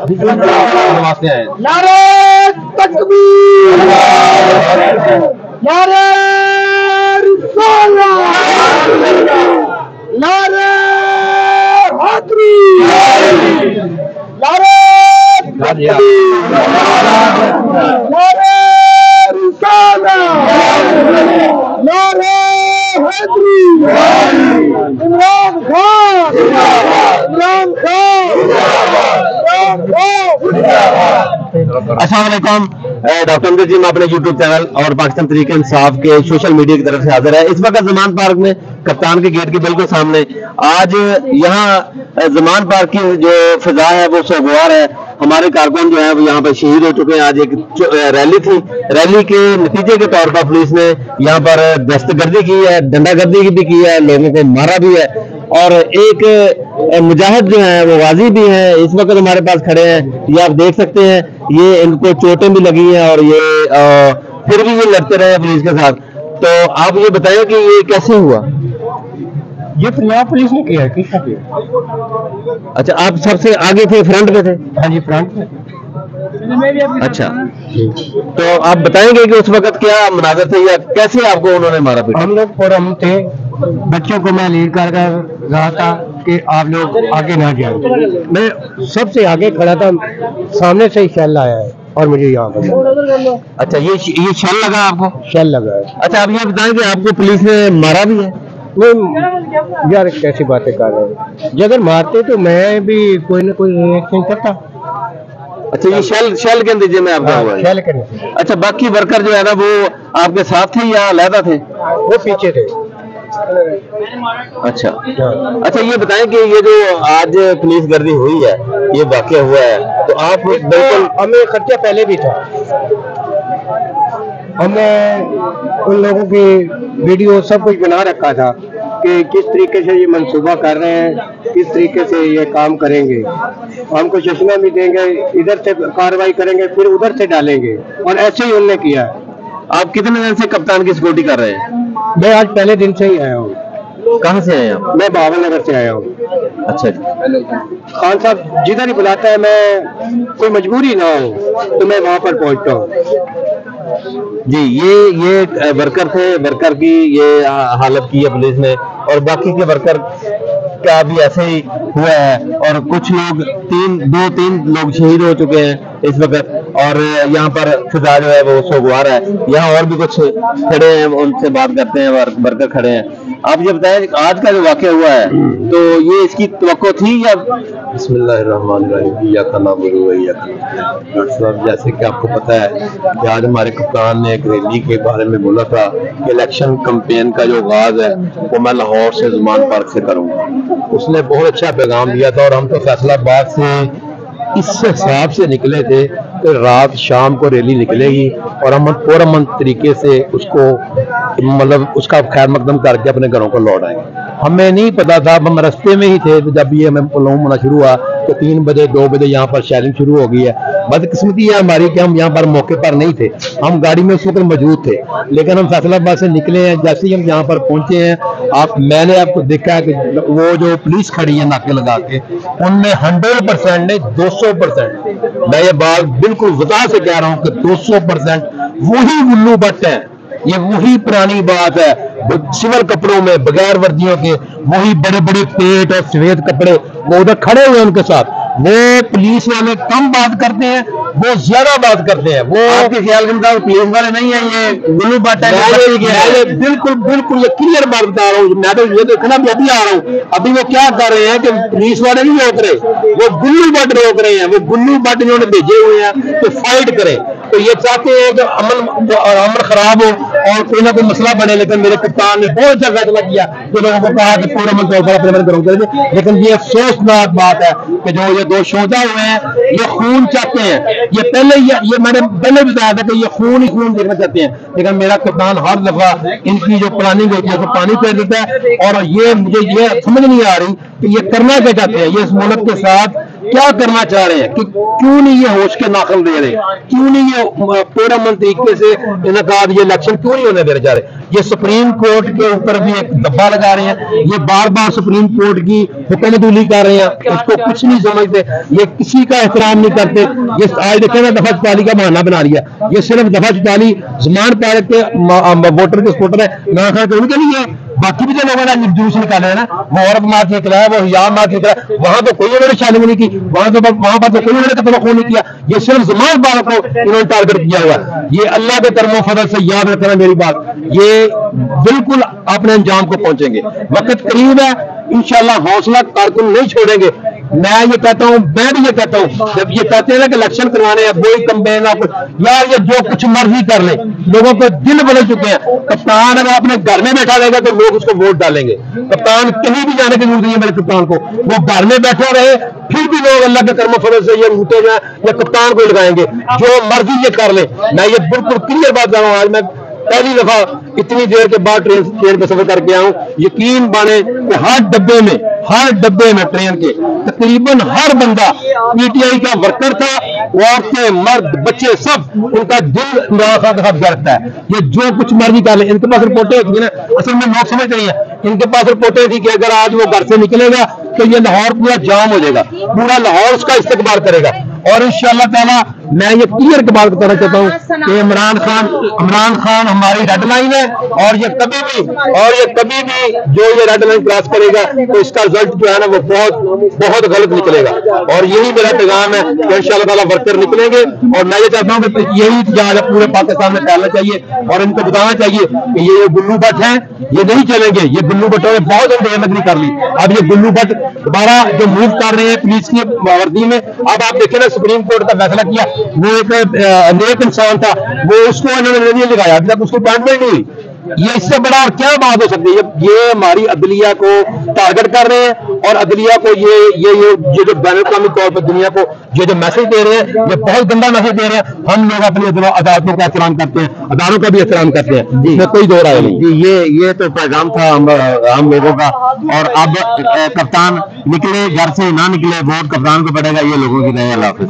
वास्ते आए। नारे तकबीर, नारे रिसालत, नारे हैदरी, नारे तकबीर, नारे रिसालत, नारे हैदरी, इमरान खान, इमरान खान, अस्सलाम वालेकुम। डॉक्टर अमजद जी, मैं अपने यूट्यूब चैनल और पाकिस्तान तहरीक इंसाफ के सोशल मीडिया की तरफ से हाजिर है। इस वक्त जमान पार्क में कप्तान के गेट के बिल्कुल सामने आज यहाँ जमान पार्क की जो फिजा है वो सोगवार है। हमारे कारकुन जो है वो यहाँ पर शहीद हो चुके हैं। आज एक रैली थी, रैली के नतीजे के तौर पर पुलिस ने यहाँ पर दस्तगर्दी की है, डंडागर्दी भी की है, लोगों को मारा भी है और एक मुजाहिद जो है वो गाजी भी है, इस वक्त हमारे पास खड़े हैं। ये आप देख सकते हैं, ये इनको चोटें भी लगी हैं और ये फिर भी ये लड़ते रहे पुलिस के साथ। तो आप ये बताएं कि ये कैसे हुआ? ये पंजाब पुलिस ने किया, किसने किया? अच्छा, आप सबसे आगे थे, फ्रंट पे थे? हाँ जी, फ्रंट में। अच्छा, तो आप बताएंगे कि उस वक्त क्या मनाजर थे या कैसे आपको उन्होंने मारा पीटा? हम लोग फोरम थे, बच्चों को मैं लीड कर रहा था कि आप लोग आगे ना जाए। मैं सबसे आगे खड़ा था, सामने से ही शेल आया है और मुझे यहाँ पर। अच्छा, ये शेल लगा आपको? शेल लगा है। अच्छा, आप ये बताएं कि आपको पुलिस ने मारा भी है? नहीं यार, कैसी बातें कर रहे हैं, अगर मारते तो मैं भी कोई ना कोई रिएक्शन करता। अच्छा, ये शेल के नतीजे में आपका हुआ है? शेल के नतीजे। अच्छा, बाकी वर्कर जो है ना वो आपके साथ थे या अलहदा थे? वो पीछे थे। अच्छा अच्छा, ये बताएं कि ये जो आज पुलिस गर्दी हुई है, ये वाकया हुआ है, तो आप बिल्कुल हमें खर्चा पहले भी था। हमने उन लोगों की वीडियो सब कुछ बना रखा था कि किस तरीके से ये मंसूबा कर रहे हैं, किस तरीके से ये काम करेंगे। हमको चश्मा भी देंगे, इधर से कार्रवाई करेंगे, फिर उधर से डालेंगे, और ऐसे ही उन्होंने किया। आप कितने दिन से कप्तान की सिक्योरिटी कर रहे हैं? मैं आज पहले दिन से ही आया हूँ। कहाँ से आए आप? मैं बाबा नगर से आया हूँ। अच्छा जी। खान साहब जिधर ही बुलाता है, मैं कोई मजबूरी ना हो तो मैं वहाँ पर पहुँचता हूँ जी। ये वर्कर थे, वर्कर की ये हालत की है पुलिस ने, और बाकी के वर्कर का भी ऐसे ही हुआ है, और कुछ लोग दो तीन लोग शहीद हो चुके हैं इस वक्त, और यहाँ पर फिजा जो है वो सोगवार है। यहाँ और भी कुछ खड़े हैं, उनसे बात करते हैं, वर्कर खड़े हैं। आप ये बताएं, आज का जो वाकया हुआ है तो ये इसकी तवक्को थी या? डॉक्टर साहब, जैसे कि आपको पता है कि आज हमारे कप्तान ने एक रैली के बारे में बोला था कि इलेक्शन कैंपेन का जो आगाज है वो मैं लाहौर से जमान पार्क से करूंगा। उसने बहुत अच्छा पैगाम दिया था, और हम तो फैसलाबाद से इस हिसाब से निकले थे कि रात शाम को रैली निकलेगी और हम पुरअमन तरीके से उसको मतलब उसका खैर मकदम करके अपने घरों को लौट आएंगे। हमें नहीं पता था, हम रास्ते में ही थे जब ये हमें मालूम होना शुरू हुआ तो 3 बजे 2 बजे यहाँ पर शेयरिंग शुरू हो गई है। बदकिस्मती है हमारी कि हम यहाँ पर मौके पर नहीं थे, हम गाड़ी में उस वक्त मौजूद थे, लेकिन हम फैसलाबाद से निकले हैं। जैसे ही हम यहाँ पर पहुंचे हैं, मैंने आपको देखा है कि वो जो पुलिस खड़ी है नाके लगा के, उनमें 100% नहीं 200%, मैं ये बात बिल्कुल वजह से कह रहा हूँ कि 200% वही उल्लू भट्ट है। ये वही पुरानी बात है, सिविल कपड़ों में बगैर वर्दियों के, वही बड़े बड़े पेट और सफेद कपड़े, वो उधर खड़े हुए उनके साथ। वो पुलिस वाले कम बात करते हैं, वो ज्यादा बात करते हैं। वो आपके ख्याल के मुताबिक पुलिस वाले नहीं है, ये गुल्लू बाटा है? बिल्कुल बिल्कुल ये क्लियर बात बता रहा हूँ। मैं तो ये देखना भी अभी आ रहा हूँ, अभी वो क्या कर रहे हैं कि पुलिस वाले नहीं रोक रहे, वो गुल्लू बट रोक रहे हैं। वो गुल्लू बट इन्होंने भेजे हुए हैं तो फाइट करें, तो ये चाहते हैं कि अमन खराब हो और कोई ना कोई मसला बने। लेकिन मेरे कप्तान ने बहुत अच्छा फैसला किया, जो लोगों को कहा कि पूरा मन तौर पर अपने घरों करेंगे। लेकिन ये अफसोसनाक बात है कि जो ये 2 शोधा हुए हैं, ये खून चाहते हैं। ये पहले ये मैंने पहले बताया था कि ये खून ही खून देखना चाहते हैं, लेकिन मेरा कप्तान हर दफा इनकी जो प्लानिंग होती है तो पानी फेर देता है। और ये मुझे ये समझ नहीं आ रही कि ये करना क्या चाहते हैं। ये इस मुल्क के साथ क्या करना चाह रहे हैं, कि क्यों नहीं ये होश के नाखल दे रहे, क्यों नहीं ये पुरअमन तरीके से इनकाद ये इलेक्शन क्यों नहीं होने दे रहे जा रहे। ये सुप्रीम कोर्ट के ऊपर भी एक दब्बा लगा रहे हैं, ये बार बार सुप्रीम कोर्ट की हुक्मदुली कर रहे हैं, उसको कुछ नहीं समझते, ये किसी का एहतराम नहीं करते। ये आज देखें ना दफा 44 का बहाना बना लिया, ये सिर्फ दफा 44 जमान पार्क के वोटर के सपोर्टर है ना खा उनके लिए, बाकी भी जो लोगों ने जुलूस निकाले है ना, वो औरत मार के निकला है, वो हिजाब मार के निकला है, वहां तो कोई उन्होंने शादी नहीं की, वहां पर तो कोई उन्होंने कत्ल नहीं किया। ये सिर्फ जमान पार्क को इन्होंने टारगेट किया हुआ। ये अल्लाह के करमो फजल से याद रखना मेरी बात, ये बिल्कुल अपने अंजाम को पहुंचेंगे। वक्त करीब है, इंशाल्लाह हौसला कारकुन नहीं छोड़ेंगे। मैं ये कहता हूँ, मैं भी ये कहता हूँ, जब ये कहते हैं ना कि इलेक्शन करवाने हैं, वही कंपेन आपको यार ये जो कुछ मर्जी कर ले, लोगों के दिल बदल चुके हैं। कप्तान अगर अपने घर में बैठा रहेगा तो लोग उसको वोट डालेंगे। कप्तान कहीं भी जाने की जरूरत नहीं है मेरे कप्तान को, वो घर में बैठा रहे, फिर भी लोग अल्लाह के कर्म फजल से ये उठे जाए या कप्तान को लगाएंगे, जो मर्जी ये कर ले। मैं ये बिल्कुल क्लियर बात कर रहा हूँ, आज मैं पहली दफा इतनी देर के बाद ट्रेन पे सफर करके आऊं। यकीन माने कि हर डब्बे में ट्रेन के तकरीबन हर बंदा पीटीआई का वर्कर था, औरतें मर्द बच्चे सब, उनका दिल इमरान खान के साथ गरजता है। ये जो कुछ मर्जी कर ले, इनके पास रिपोर्टें होती है ना, असल में लोग समझ नहीं है, इनके पास रिपोर्टें थी कि अगर आज वो घर से निकलेगा तो ये लाहौर पूरा जाम हो जाएगा, पूरा लाहौर उसका इस्तकबाल करेगा। और इंशाअल्लाह ताला मैं ये क्लियर के बात बताना चाहता हूँ कि इमरान खान हमारी रेड लाइन है, और ये कभी भी जो ये रेड लाइन क्रॉस करेगा तो इसका रिजल्ट जो है ना वो बहुत गलत निकलेगा। और यही मेरा पैगाम है कि इंशाअल्लाह ताला वर्कर निकलेंगे। और मैं ये चाहता हूँ कि यही इत्तेजाज पूरे पाकिस्तान में फैलना चाहिए, और इनको बताना चाहिए कि ये गुल्लू भट्ट है, ये नहीं चलेंगे। ये गुल्लू भट्टों ने बहुत अंधेरनगरी कर ली, अब ये गुल्लू भट्ट दोबारा जो मूव कर रहे हैं पुलिस की वर्दी में। अब आप देखें ना, सुप्रीम कोर्ट का फैसला किया, वो एक नेक इंसान था, वो उसको इन्होंने नहीं लगाया, अभी तक उसको अपॉइंटमेंट नहीं हुई। ये इससे बड़ा और क्या बात हो सकती है। ये हमारी अदलिया को टारगेट कर रहे हैं, और अदलिया को ये जो बैनुल-अक़वामी तौर पर दुनिया को जो मैसेज दे रहे हैं, ये बहुत गंदा मैसेज दे रहे हैं। हम लोग अपनी अदालतों का एहतराम करते हैं, अदालतों का भी एहतराम करते हैं, इसमें कोई दो राय नहीं। जी ये तो पैगाम था हम लोगों का। और अब कप्तान निकले घर से ना निकले, वोट कप्तान को पड़ेगा, ये लोगों की राय। अल्लाह हाफिज।